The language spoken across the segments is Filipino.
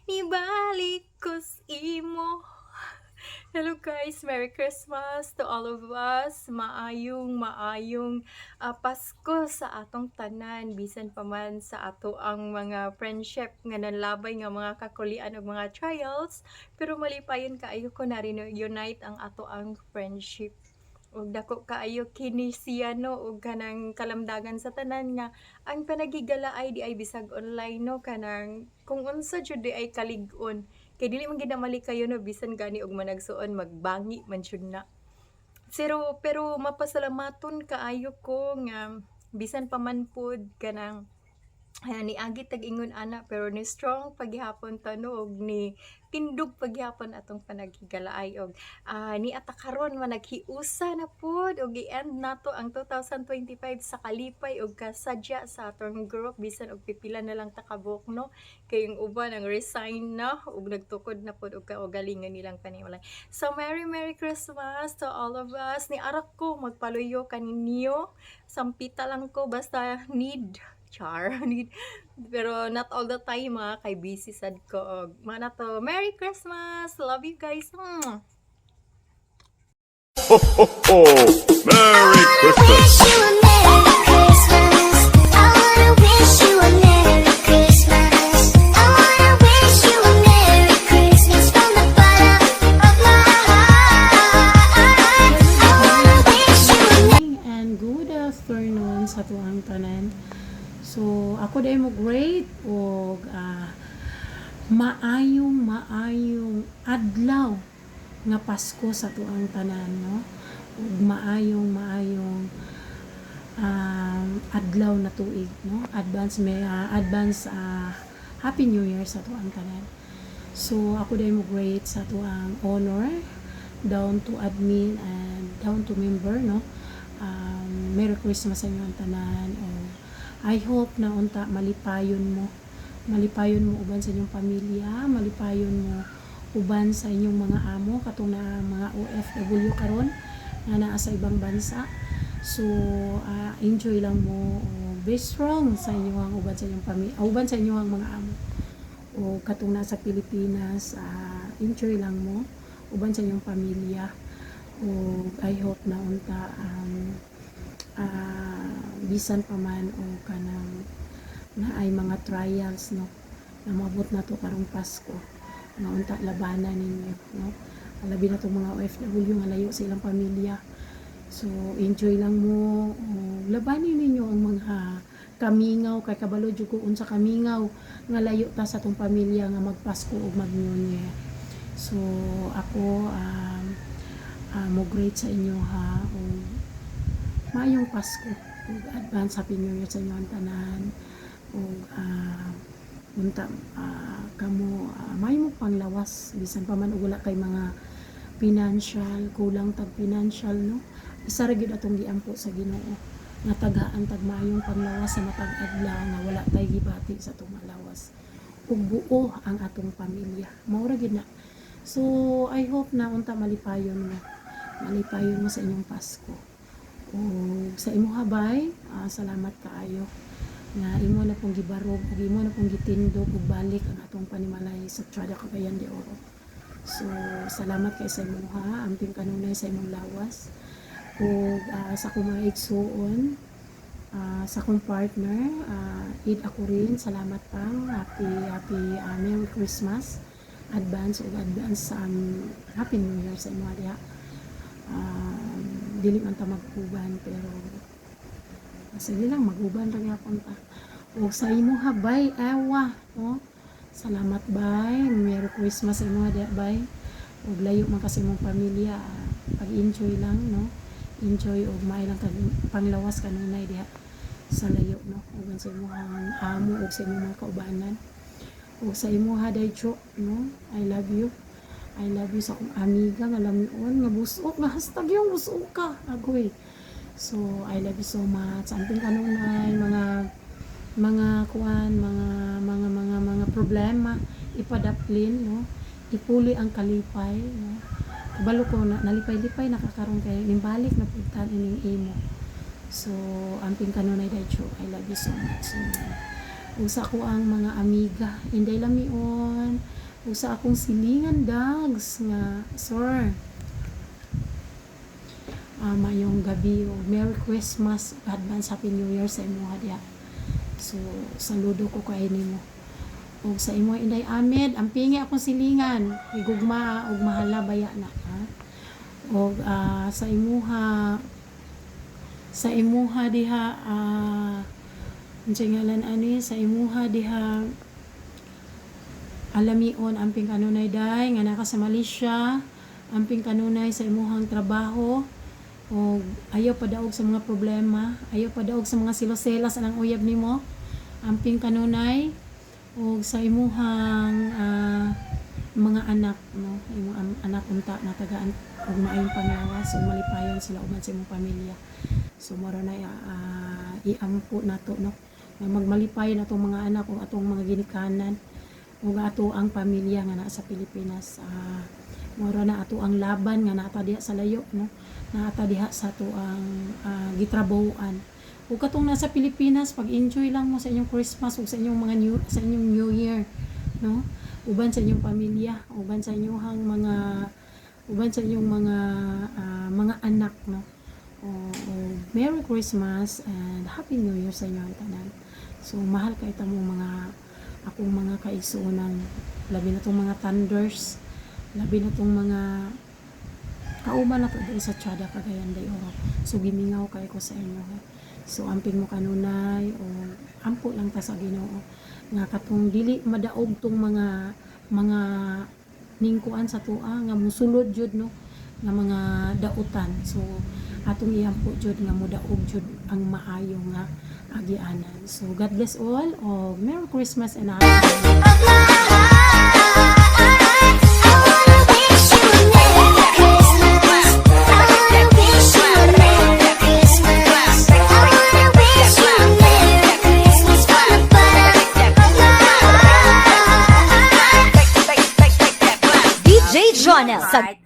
nibalik kos imo. Hello guys, Merry Christmas to all of us. Maayong Pasko sa atong tanan, bisan pa man sa ato ang mga friendship nga nanlabay nga mga kakulian ug mga trials, pero malipayon kaayo ko na rin unite ang ato ang friendship. Ug dako kaayo kini siya no ug kanang kalamdagan sa tanan nga ang panagigala ay di ay bisag online no kanang kung unsa jud di ay kalig-on kay dili man gid na malikayo no bisan gani og managsuon magbangi man jud na. Pero mapasalamaton kaayo ko nga bisan pa man pod kanang niagi tag-ingon ana pero ni strong paghihapon tanog ni tindog paghihapon atong panaghigalay og ni atakaron man naghiusa na pod og i-end nato ang 2025 sa kalipay og kasadya sa atong group bisan og pipila na lang takabok no kay yung uban ang resign na og nagtukod na pod og kaugalingon nilang panimalay. So Merry Christmas to all of us. Ni arak ko magpaluyo kaninyo. Sampita lang ko basta need char need pero not all the time kay busy sad ko og mana to. Merry Christmas, love you guys. Ho, ho, ho! Merry Christmas! And good afternoon sa tuang tanan. So ako dai mo great og maayong adlaw nga Pasko sa tuang tanan no. Ug maayong adlaw na tuig no. Advance Happy New Year sa tuang tanan. So ako dai mo great sa tuang honor down to admin and down to member no. Merry Christmas sa inyo ang tanan. I hope na unta malipayon mo uban sa inyong pamilya, malipayon mo uban sa inyong mga amo katong na mga OFW karon nga naa sa ibang bansa. So enjoy lang mo, be strong sa inyong uban sa inyong pamilya, uban sa inyong mga amo. O katong nasa Pilipinas, enjoy lang mo uban sa inyong pamilya. O I hope na unta bisan pa man o kanang na ay mga trials no na mabot na to karong Pasko nga unta labanan ninyo no, alabi na tong mga OFW nga layo sa ilang pamilya. So enjoy lang mo, labanin ninyo ang mga kamingaw kay kabalo jud ko unsa kamingaw nga layo ta sa tong pamilya nga magpasko ug mag-New Year. So ako mo great sa inyo ha, o maayong Pasko ug advance Happy New Year sa inyo ang tanan. Ug unta kamo may mo panglawas bisan pa man og wala kay mga financial kulang tag financial no, isa ra gyud atong giampo sa Ginoo nga tagaan tag maayong panglawas sa matag adlaw nga wala tay gibati sa atong malawas ug buo ang atong pamilya mao ra gyud na. So I hope na unta malipayon mo sa inyong Pasko. O sa imo habay, salamat kaayo nga imo na pong gibarog ug imo na pong gitindog ug balik ang atong panimalay sa Estrada Cagayan de Oro. So salamat kay sa imo ha, amping kanunay sa imong lawas ug sa akong mga igsuon, sa akong partner, Eid ako rin, salamat pang happy Merry Christmas advance Happy New Year sa imo diha. Dili man ta mag-uban pero sige lang mag-uban ra gyapon ta. O sa imo habay awa no, salamat bay, Merry Christmas sa imo diha bay, ug layo man kasi imong pamilya, pag-enjoy lang no, enjoy og maay lang kag panglawas kanunay diha sa layo no, ug sa imong amo ug sa imong mga kaubanan. O sa imo haday jo no, I love you sa akong amiga nga lamion nga busok nga hashtag yung busok ka agoy. So I love you so much. Amping kanunay mga problema ipadaplin no, ipuli ang kalipay no. Kabalo ko na nalipay-lipay nakakaroon kay nimbalik na pugtan ining imo. So amping kanunay dayjo, I love you so much. Ug sa ako ang mga amiga inday lamion ug sa akong silingan dags nga sir. Mayong gabi o Merry Christmas, advance Happy New Year sa imo diha. So saludo ko kay nimo. Og sa imo Inday Ahmed, ang pingi akong silingan, igugma og mahala baya na ha. Og sa imuha diha unsay ngalan ani sa imuha diha alamion amping kanunay day nga naka sa Malaysia, amping kanunay sa imuhang trabaho. O ayaw padaog sa mga problema, ayaw padaog sa mga siloselas anang uyab nimo, amping kanunay o sa imuhang mga anak, no, imong anak unta na tagaan og maayong pangawas ug malipayon sila uban sa imong pamilya. So moro na iampo nato, no, nga magmalipayon atong mga anak ug atong mga ginikanan ug ato ang pamilya nga naa sa Pilipinas. Moro na ato ang laban nga naata diha sa layo, no, naata diha sa ato ang gitrabahoan. Ug katong nasa Pilipinas, pag-enjoy lang mo sa inyong Christmas ug sa inyong New Year, no? Uban sa inyong pamilya, uban sa inyong mga anak, no? Merry Christmas and Happy New Year sa inyong tanan. So mahal kay ta mo akong mga kaigsuonan, labi na tong mga thunders, labi na tong mga kauban na to diri sa Chada Cagayan de Oro. So gimingaw kay ko sa inyo. So amping mo kanunay o ampo lang ta sa Ginoo nga katong dili madaog tong mga ningkuan sa tuwa nga musulod jud, no, nga mga dautan. So atong iampo jud nga modaog jud ang maayo nga agianan. So God bless all. Merry Christmas and Happy New Year. Jonel. Heart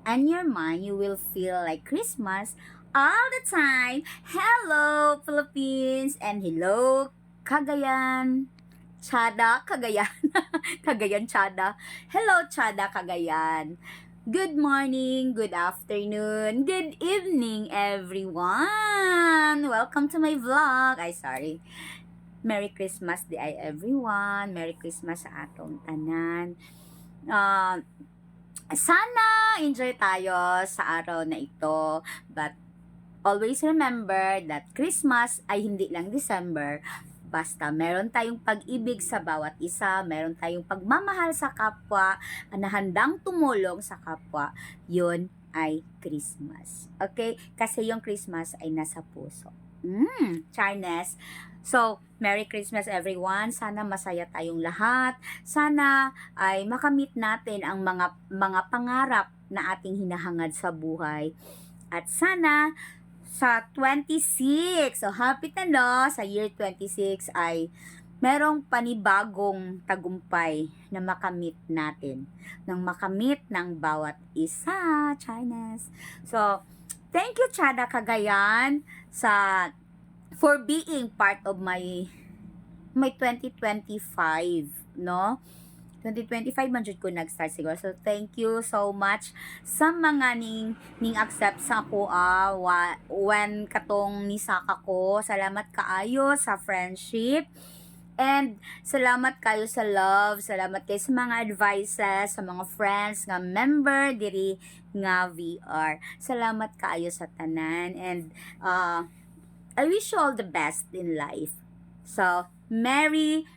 and your mind, you will feel like Christmas all the time. Hello, Philippines, and hello, Cagayan. Chada, Cagayan. Cagayan, Chada. Hello, Chada, Cagayan. Good morning, good afternoon, good evening, everyone. Welcome to my vlog. Sorry. Merry Christmas di ay everyone. Merry Christmas sa atong tanan. Sana enjoy tayo sa araw na ito, but always remember that Christmas ay hindi lang December. Basta meron tayong pag-ibig sa bawat isa, meron tayong pagmamahal sa kapwa, na handang tumulong sa kapwa, yun ay Christmas. Okay? Kasi yung Christmas ay nasa puso. Charnes. So, Merry Christmas everyone. Sana masaya tayong lahat. Sana ay makamit natin ang mga pangarap na ating hinahangad sa buhay. At sana sa 26, so happy talo, sa year 26 ay merong panibagong tagumpay na makamit natin. Nang makamit ng bawat isa, Chinese. So, thank you Chada Cagayan for being part of my 2025, no? 2025 man jud ko nag-start siguro. So thank you so much sa mga ning accept sa ako when katong nisaka ko. Salamat kaayo sa friendship. And salamat kayo sa love, salamat kayo sa mga advices, sa mga friends nga member diri nga VR. Salamat kayo sa tanan, and I wish you all the best in life. So, Merry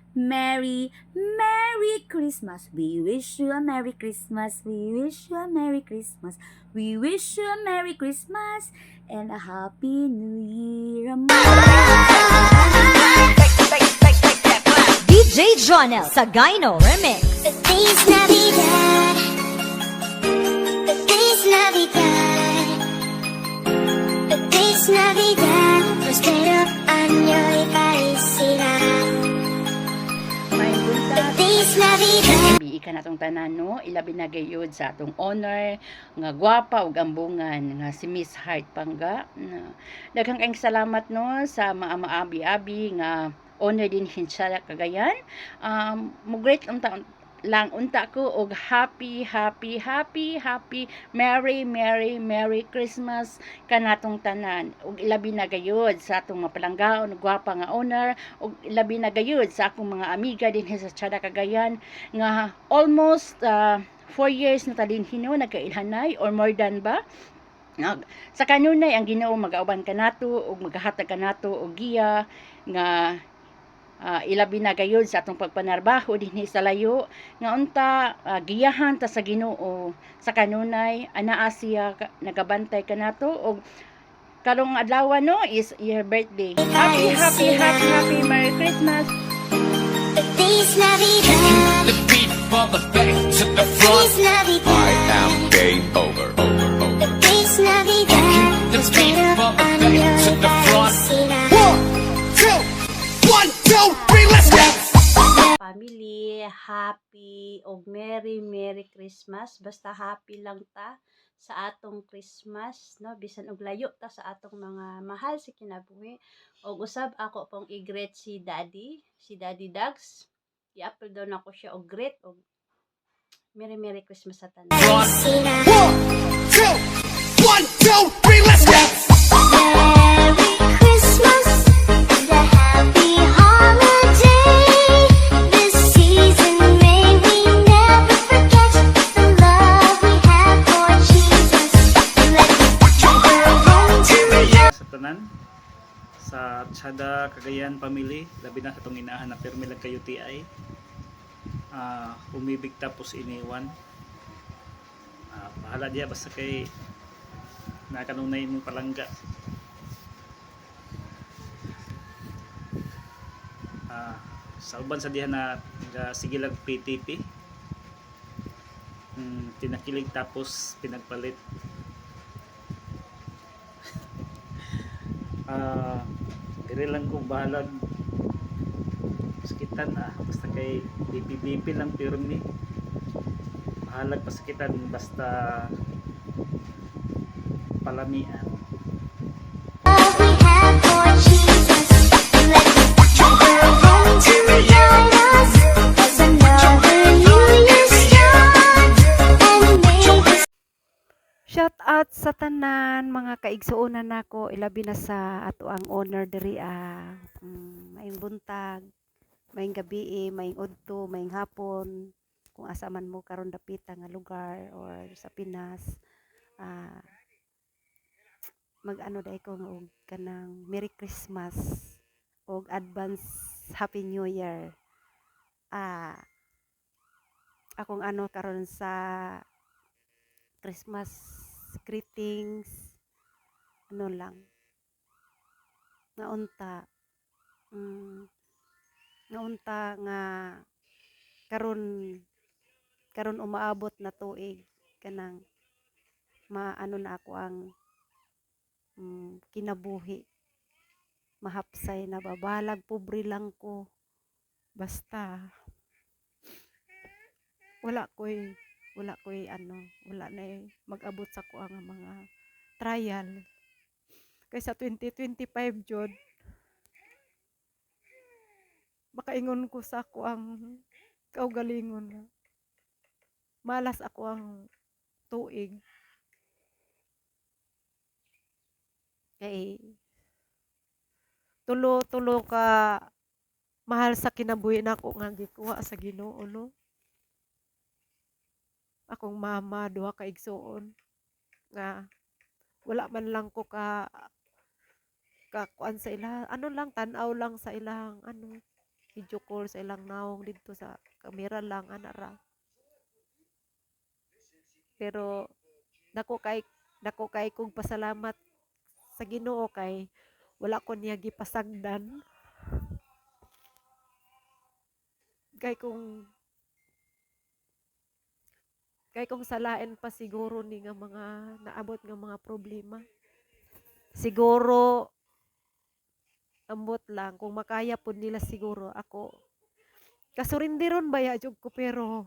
Christmas. We wish you a Merry Christmas. We wish you a Merry Christmas. We wish you a Merry Christmas and a Happy New Year. DJ Jonel Sagayno Remix. Feliz Navidad. Feliz Navidad. Feliz Navidad. Prospero año y felicidad. Feliz Navidad. Ika na tong tanan, no, ilabi na gayud sa atong honor nga gwapa ug ambungan nga si Miss Heart Pangga. Daghang kayong salamat, no, sa mga maabi-abi nga honor din siya Cagayan. Mo great ang taon lang unta ko og happy Merry Christmas kanatong tanan ug ilabi na gayud sa atong mga palanggaon gwapa nga owner ug ilabi na gayud sa akong mga amiga dinhi sa Tiada Cagayan nga almost 4 years na ta din hino nagkailhanay or more than ba. Sa kanunay ang Ginoo magauban kanato ug magahatag kanato og giya nga ilabi na gayud sa atong pagpanarbaho dinhi sa layo nga unta giyahan ta sa Ginoo sa kanunay anaa siya nagabantay kanato og karong adlaw no is your birthday. Happy Merry Christmas. Feliz Navidad. The beat for the back to the front. Feliz Navidad. I am game over. Feliz Navidad. The beat for the back to the front. Felicidad. 1, 2, 1, 2, 3, let's go! Family, happy o Merry Christmas. Basta happy lang ta sa atong Christmas, no? Bisan og layo ta sa atong mga mahal sa kinabuhi. Og usab ako pong i-greet si Daddy Dags. I-upload daw na ko siya og greet og Merry Christmas sa tanan. Felicidad. 1, 2, 1, 2, 3, let's go! Merry Christmas and a happy holiday. This season may we never forget the love we have for Jesus. Let's go home together. Sa tanan sa Tiada Cagayan family labi na sa itong inahan na permi lang kayo TI umibig tapos iniwan bahala diya basta kay nakanunay mong palangga sa uban sa diha na sige lang PTP tinakilig tapos pinagpalit dire lang ko bahalag sakitan basta kay BP lang pirmi bahalag pasakitan basta palamian Love we have for Jesus. Let's go home to join us as another New Year starts and may the Shout out sa tanan mga kaigsuonan nako ilabi na sa ato ang owner diri maayong buntag, maayong gabi, maayong udto, maayong hapon kung asa man mo karon dapita nga lugar or sa Pinas. Mag-ano dai ko nga og kanang Merry Christmas og advance Happy New Year. Akong ano karon sa Christmas greetings ano lang naunta nga karon umaabot na tuig kanang maano na ako ang kinabuhi mahapsay na babalag pobre lang ko basta wala ko'y wala na mag-abot sa ko ang mga trial kaysa 2025 jud makaingon ko sa ko ang kaugalingon malas ako ang tuig kay tulo ka mahal sa kinabuhi nako nga gikuha sa Ginoo no akong mama duha ka igsuon nga wala man lang ko ka kuan sa ilang ano lang tan-aw lang sa ilang video call sa ilang naong dito sa kamera lang ra pero dako kay kong pasalamat sa Ginoo kay wala ko niya gipasagdan kay kung salain pa siguro ni nga mga naabot nga mga problema. Siguro ambot lang kung makaya pud nila siguro ako. Kasurindiron baya jud ko pero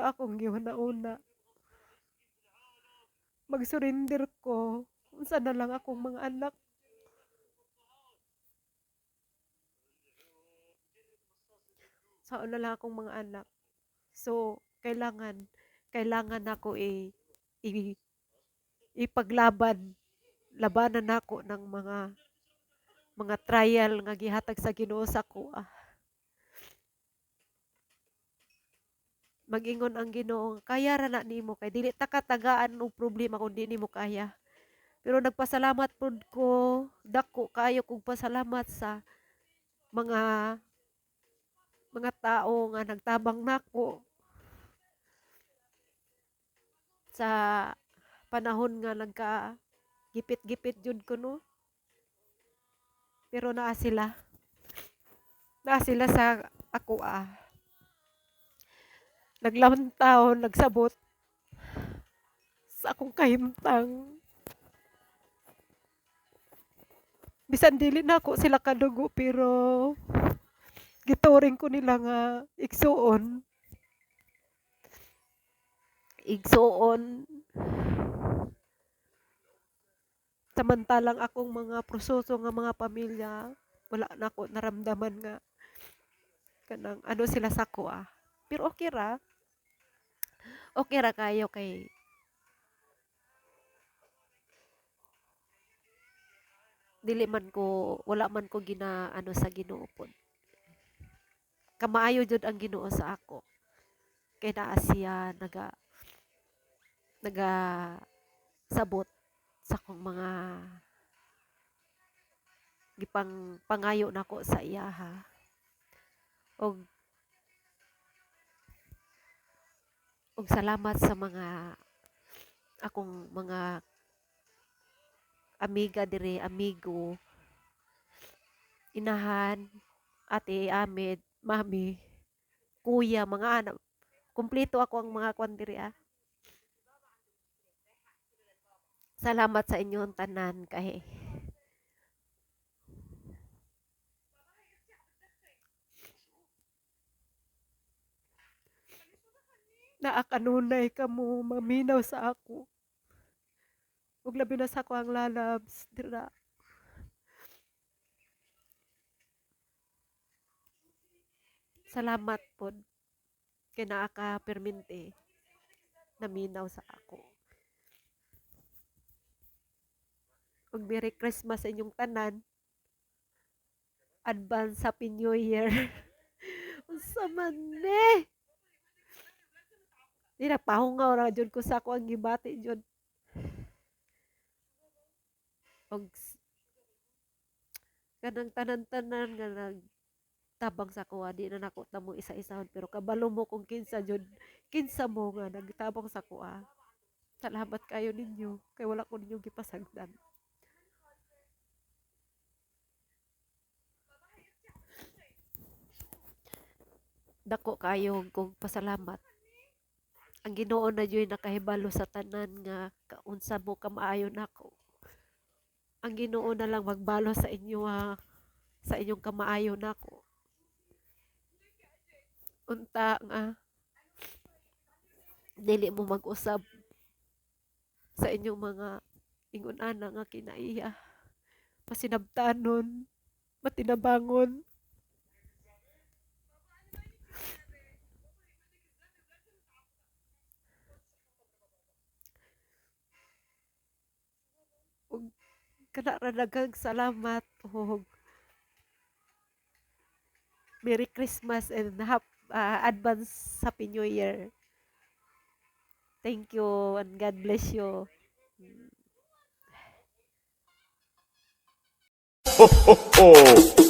akong giuna magsurrender ko unsa na lang akong mga anak sa una lang akong mga anak. So, kailangan ako i- ipaglaban, labanan ako ng mga trial nga gihatag sa Ginoo sa kuha. Mag-ingon ang Ginoo, kaya ra na nimo kay dili ta katagaan og problema kung di nimo kaya. Pero nagpasalamat pud ko, dako kayo kog pasalamat sa mga mga tao nga nagtabang nako sa panahon nga gipit-gipit jud ko no. Pero naa sila. Naa sila sa ako naglantaw, nagsabot sa akong kahimtang. Bisan dili na ako sila kadugo pero gituring ko nila nga igsuon. Igsuon. Samantalang akong mga proseso nga mga pamilya, wala na ako naramdaman nga kanang ano sila sa ko Pero okay ra. Okay ra kayo kay wala man ko ano sa Ginoo pod. Kamaayo jud ang Ginoo sa ako. Kay naa siya naga sabot sa akong mga pangayo nako sa iya og salamat sa mga akong mga amiga dire, amigo, inahan, ate, amed, mami, kuya, mga anak. Kumpleto ako ang mga kwan dire Salamat sa inyong tanan kay naa kanunay kamo maminaw sa ako. Ug labi na sa ako ang lalabs dira. Salamat pod kay naa ka permente naminaw sa ako. Ug Merry Christmas sa inyong tanan. Advance Happy New Year. Unsa man ni? Di nagpahungaw ra jud ko sa ako ang gibati jud. Og kanang tanan-tanan nga nagtabang sa kuha di na nako tamo isa-isahon pero kabalo mo kung kinsa mo nga nagtabang sa kuha. Salamat kayo ninyo kay wala ko ninyo gipasagdan. Dako kayo kog pasalamat. Ang Ginoo na dyo'y nakahibalo sa tanan nga kaunsa mo kamaayo nako. Ang Ginoo na lang magbalo sa inyo sa inyong kamaayo nako. Unta nga dili mo mag-usab sa inyong mga ingon-ana nga kinaiya. Masinabtanon, matinabangon. Ug kana ra daghang salamat og Merry Christmas and advance Happy New Year. Thank you and God bless you. Ho, ho, ho.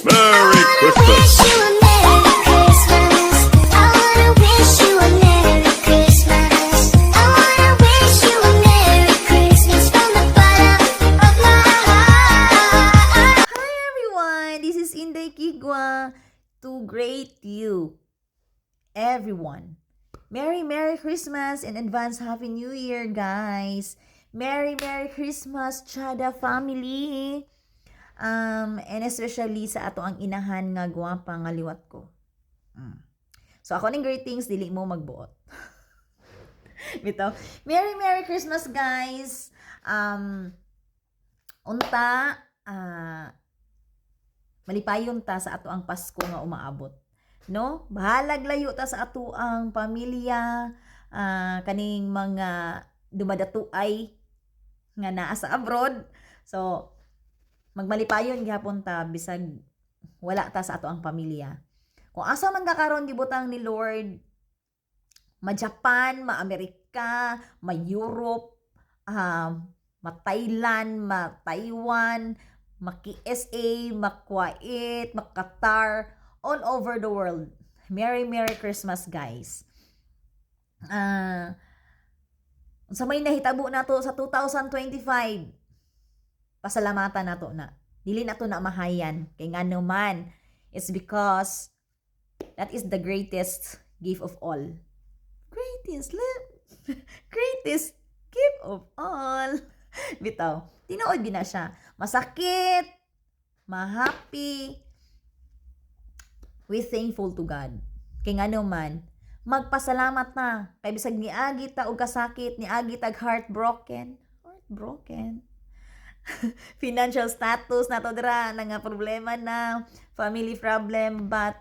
Merry Christmas. Wish you a Merry Christmas. I wanna wish you a Merry Christmas. I wanna wish you a Merry Christmas from the bottom of my heart. Hi everyone, this is Inday Kigwa to greet you, everyone. Merry Christmas and advance Happy New Year, guys. Merry Christmas, Chada family. And especially sa ato ang inahan nga gwapa nga liwat ko. So ako ning greetings, dili mo magbuot. Bitaw. Merry Christmas, guys. Unta, malipayon ta sa ato ang Pasko nga umaabot. no? Bahalag layo ta sa ato ang pamilya, kaning mga dumadatuay nga naa sa abroad. So, magmalipayon gyapon ta bisag wala ta sa ato ang pamilya. Kung asa man ka karon gibutang ni Lord, ma-Japan, ma-Amerika, ma-Europe, ma-Thailand, ma-Taiwan, maki-SA, ma-Kuwait, ma-Qatar, all over the world. Merry Merry Christmas, guys. Sa may nahitabo nato sa 2025, pasalamatan nato na. Dili nato na mahayan kay ngano man. It's because that is the greatest gift of all. Greatest greatest gift of all. Bitaw, tinuod gina siya. Masakit, ma-happy. We thankful to God. Kay ngano man, magpasalamat na. Kay bisag niagi ta og kasakit, niagi tag heartbroken. Heartbroken. Financial status nato dira nga problema na, family problem, but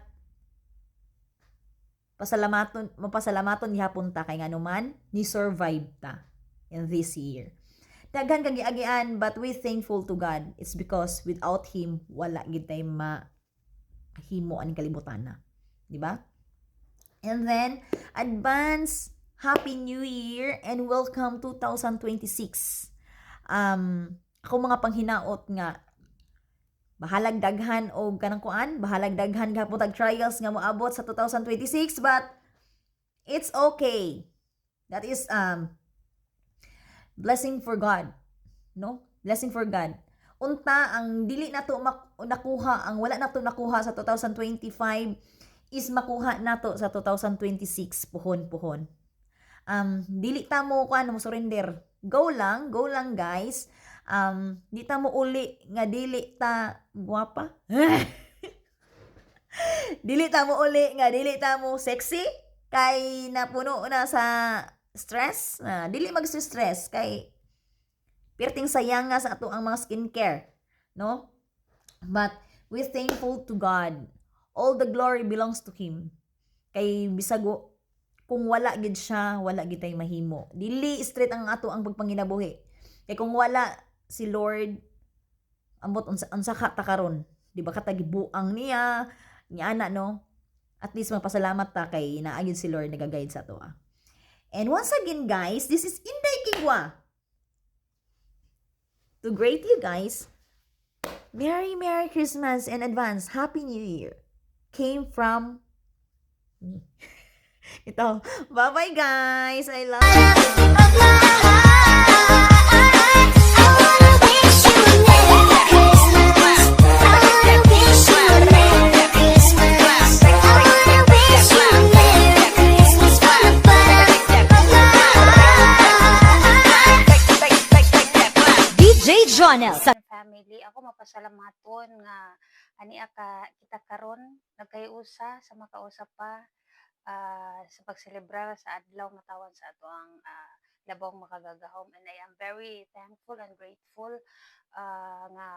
mapasalamaton gihapon ta kay ngano man ni survive ta in this year. Daghan kag giagian, but we thankful to God. It's because without him wala gid tay mahimo ang kalibutan na, di ba? And then advance Happy New Year and welcome 2026. Ako mga panghinaot nga bahalag daghan o kanang kuan, bahalag daghan gapon tag trials nga moabot sa 2026, but it's okay. That is blessing for God, no? Blessing for God. Unta ang dili nato nakuha, ang wala nato nakuha sa 2025 is makuha nato sa 2026 puhon. Dili ta mo kuan mo surrender. Go lang guys. Di ta mo uli nga dili ta guwapa. Dili ta mo uli nga dili ta mo sexy kay napuno na sa stress. Dili mag-stress kay perting sayang nga sa ato ang mga skincare, no? But we thankful to God. All the glory belongs to him. Kay bisago kung wala gid siya, wala gid tay mahimo. Dili straight ang ato ang pagpanginabuhi. Kay kung wala si Lord, ambot unsa ka ta karon, di ba katagibuang niya ana, no? At least magpasalamat ta kay naagid si Lord nagaguide sa ato. And once again guys, this is Inday Kigwa. To greet you guys, Merry Christmas and advance Happy New Year came from me. Ito, bye-bye guys. I love you. DJ Jonel. Family, ako mapasalamaton nga ani kita karon nagkayusa sa makausap pa sa pagselebrar sa adlaw matawan sa ato ang labong makagagahom, and I am very thankful and grateful nga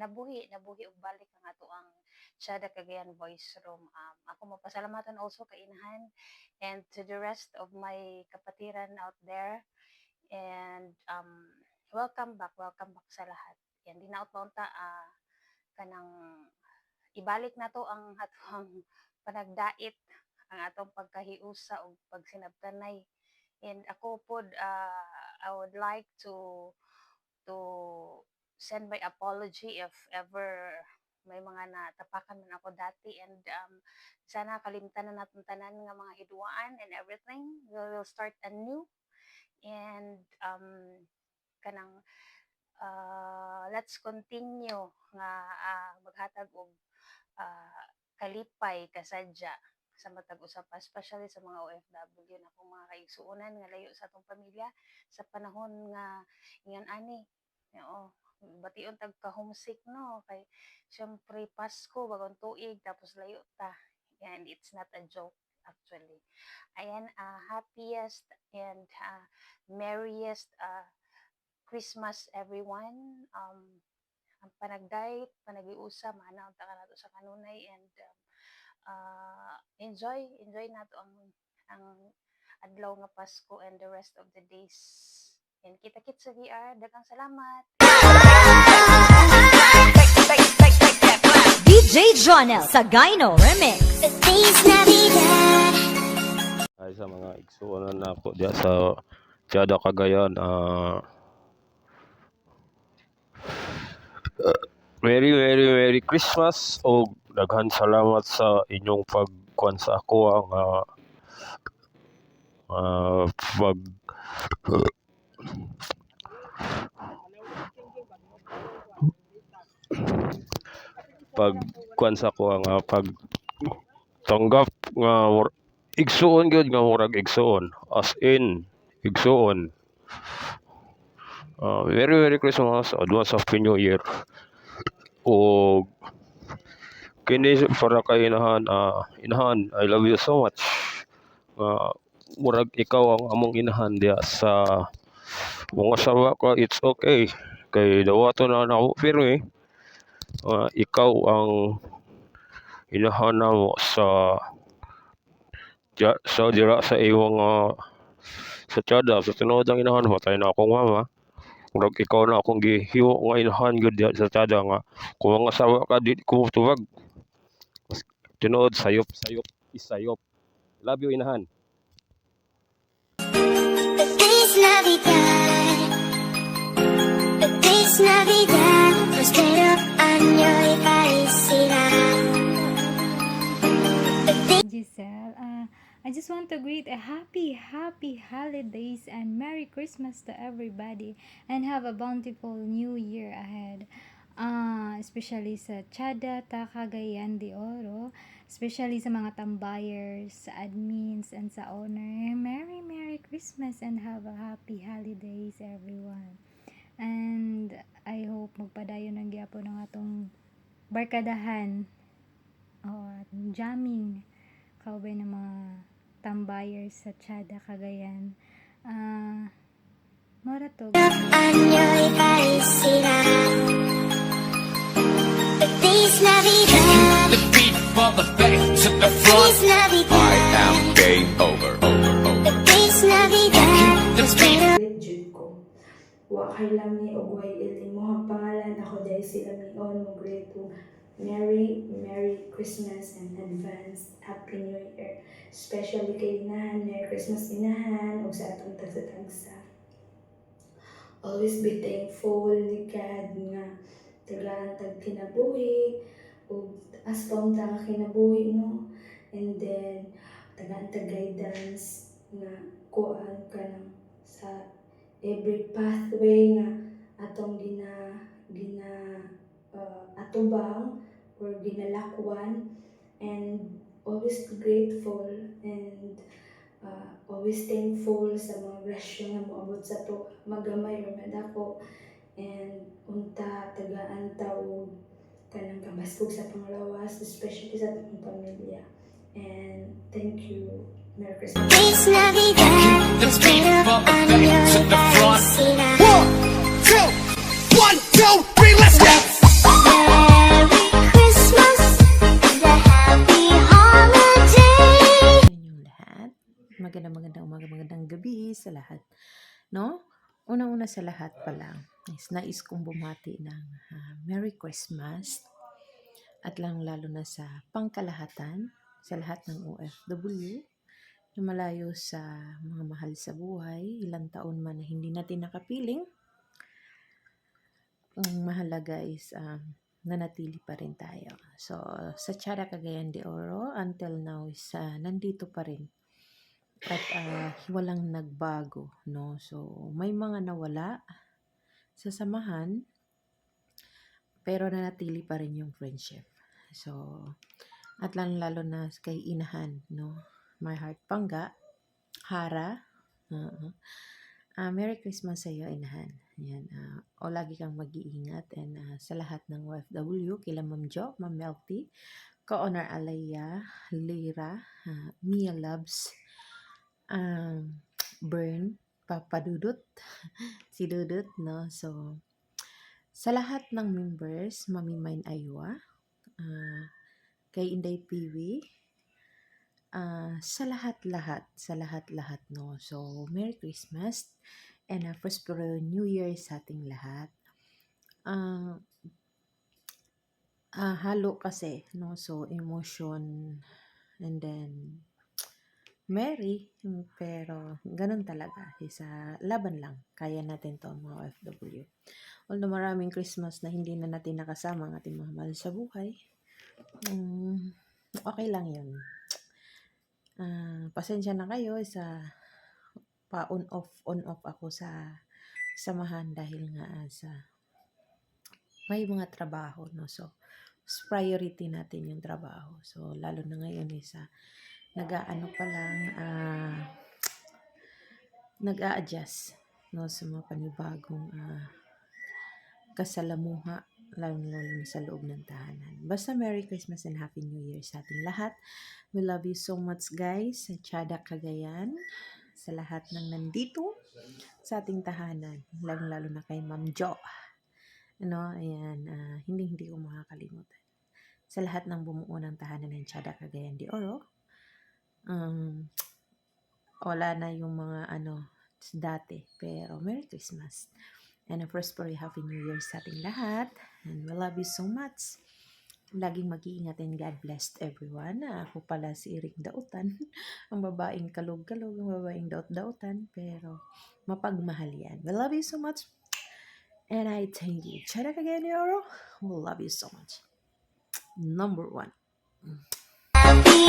nabuhi og balik ang ato ang Shada Cagayan Voice Room. Ako mapasalamatan also kay Inahan and to the rest of my kapatiran out there, and welcome back sa lahat. Yan, dinaot paunta kanang ibalik na to ang atong panagdait, ang atong pagkahiusa o pagsinabtanay. And ako pod I would like to send my apology if ever may mga natapakan man ako dati, and sana kalimtan na natin tanan nga mga hidwaan and everything. We will start anew, and kanang let's continue nga maghatag og kalipay kasadya sa matag usapa, especially sa mga OFW na kung mga kaigsuonan nga layo sa atong pamilya sa panahon nga ingon ani. Oo, bation tag ka homesick, no, kay syempre Pasko bagong tuig tapos layo ta, and it's not a joke actually. Ayan, happiest and merriest Christmas everyone. Ang panagdayt, panagiusa, maanaw ta kanato sa kanunay, and enjoy nato ang adlaw nga Pasko and the rest of the days. And kita-kits sa VR. Daghang salamat. DJ Jonel Sagayno Remix. Feliz Navidad. Ay sa mga igsuonan na ako diya sa Tiada Cagayan, Merry Christmas o daghan salamat sa inyong pagkuan sa ako ang pag pagkuan sa ako ang pagtanggap nga igsuon gyud nga murag igsuon as in igsuon. Merry Christmas, advance Happy New Year. O kini para kay inahan, inahan, I love you so much. Murag ikaw ang among inahan diya sa mga sawa ka, it's okay. Kay dawato na ako pirmi. Ikaw ang inahan na mo sa dira sa iwang sa Tiada, sa tinuod ang inahan mo, tayo na akong mama. Murag ikaw na akong gihiwo nga inahan gyud diya sa Tiada nga kung mga asawa ka di ko tuwag. Tinuod sayop isayop. Love you inahan. Feliz Navidad. Feliz Navidad. Prospero año y felicidad. Giselle, I just want to greet a happy holidays and Merry Christmas to everybody and have a bountiful new year ahead. Especially sa Tiada Cagayan de Oro, especially sa mga tambayers, sa admins, and sa owner. Merry Christmas and have a happy holidays everyone. And I hope magpadayon ng gyapon ng atong barkadahan at jamming kaubay ng mga tambayers sa Tiada Cagayan. Mora to. Año y felicidad. Feliz Navidad. The beat for the bass to the front. Feliz Navidad. I am game over. Feliz Navidad. Prospero. Jud ko. Wa kay lami og way iling mo ang pangalan ako dahil sila mion mo greto. Merry Christmas and advance Happy New Year. Especially kay inahan, Merry Christmas inahan ug sa atong tagsa-tagsa. Always be thankful ni God nga tagaan tag kinabuhi ug as paun ta nga kinabuhi no. And then tagaan tag guidance nga kuan kanang sa every pathway nga atong atubang or ginalakwan, and always be grateful and always thankful sa mga grasya nga moabot sa to magamay or madako, and unta tagaan ta og kanang kabaskog sa panglawas, especially sa atong pamilya. And thank you. Merry Christmas. Feliz Navidad. Prospero año y felicidad. 1, 2, 3, let's go! Merry Christmas and a happy holiday. Inyong lahat. Magandang gabi sa lahat. No? Una-una sa lahat pa lang, nais kong bumati ng Merry Christmas at lalo na sa pangkalahatan sa lahat ng OFW na malayo sa mga mahal sa buhay, ilang taon man na hindi natin nakapiling. Ang mahalaga is nanatili pa rin tayo. So, sa Tiada Cagayan de Oro, until now is nandito pa rin. At walang nagbago, no? So, may mga nawala sa samahan, pero nanatili pa rin yung friendship. So, at lalo na kay inahan, no? My heart pangga, Hara. Merry Christmas sa iyo, inahan. Yan, o lagi kang mag-iingat, and sa lahat ng OFW, kila Ma'am Jo, Ma'am Melty, Ka-Honor Alaya, Lira, Mia Loves, Burn, Papa Dudut, si Dudut, no? So, sa lahat ng members, Mami Mine Aywa, kay Inday Piwi, sa lahat-lahat, no. So, Merry Christmas and a prosperous New Year sa ating lahat. Ah, halo kasi, no. So, emotion and then merry, pero ganun talaga. Isa laban lang. Kaya natin to mga OFW. Although maraming Christmas na hindi na natin nakasama ang ating mga mahal sa buhay, okay lang yun. Pasensya na kayo sa on off ako sa samahan dahil nga sa may mga trabaho, no. So, priority natin yung trabaho. So, lalo na ngayon sa nag-aano pa lang, nag-a-adjust, no, sa mga panibagong kasalamuha, lalo na sa loob ng tahanan. Basta Merry Christmas and Happy New Year sa ating lahat. We love you so much, guys, sa Tiada, Cagayan, sa lahat ng nandito sa ating tahanan, lalo na kay Ma'am Jo. Ayan, hindi ko makakalimutan. Sa lahat ng bumuo ng tahanan ng Tiada, Cagayan de Oro, wala na yung mga dati, pero Merry Christmas and a prosperous Happy New Year sa ating lahat, and we love you so much. Laging mag-iingat and God bless everyone. Ako pala si Iring Dautan, ang babaeng kalog-kalog, ang babaeng daot-dautan, pero mapagmahal yan. We love you so much and I thank you. Tiada, Cagayan de Oro, we love you so much. Number 1. Happy